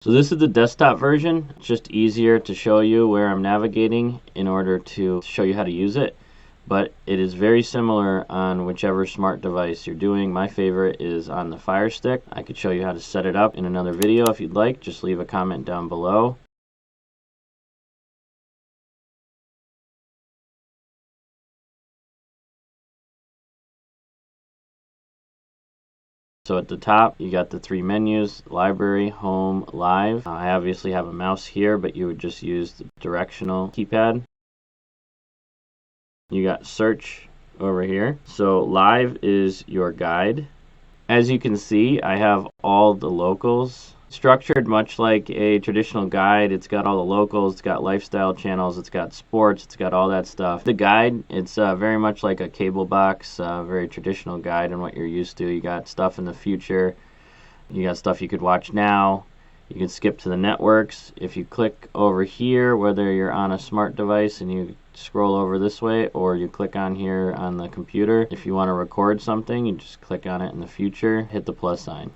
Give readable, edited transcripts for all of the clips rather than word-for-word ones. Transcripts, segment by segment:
So this is the desktop version. It's just easier to show you where I'm navigating in order to show you how to use it. But it is very similar on whichever smart device you're doing. My favorite is on the Fire Stick. I could show you how to set it up in another video if you'd like. Just leave a comment down below. So at the top, you got the three menus: library, home, live. I obviously have a mouse here, but you would just use the directional keypad. You got search over here. So live is your guide. As you can see, I have all the locals structured much like a traditional guide. It's got all the locals, it's got lifestyle channels, it's got sports, it's got all that stuff. The guide, it's very much like a cable box, very traditional guide and what you're used to. You got stuff in the future, you got stuff you could watch now. You can skip to the networks. If you click over here, whether you're on a smart device and you scroll over this way, or you click on here on the computer, if you want to record something, you just click on it in the future, hit the plus sign.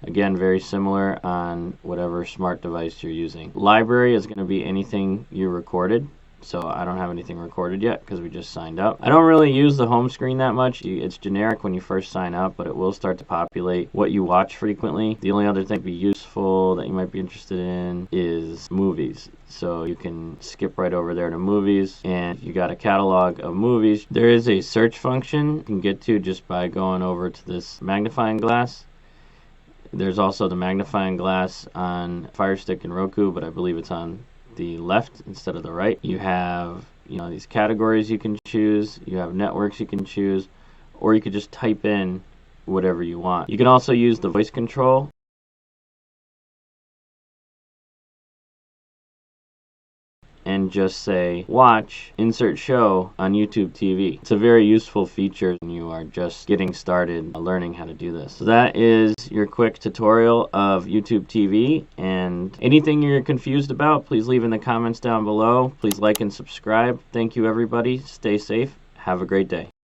Again, very similar on whatever smart device you're using. Library is going to be anything you recorded. So I don't have anything recorded yet because we just signed up. I don't really use the home screen that much. It's generic when you first sign up, but it will start to populate what you watch frequently. The only other thing to be useful that you might be interested in is movies. So you can skip right over there to movies, and you got a catalog of movies. There is a search function you can get to just by going over to this magnifying glass. There's also the magnifying glass on Fire Stick and Roku, but I believe it's on the left instead of the right. You have, these categories you can choose. You have networks you can choose, or you could just type in whatever you want. You can also use the voice control. And just say, watch, insert show on YouTube TV. It's a very useful feature when you are just getting started learning how to do this. So that is your quick tutorial of YouTube TV, and anything you're confused about, please leave in the comments down below. Please like and subscribe. Thank you, everybody. Stay safe. Have a great day.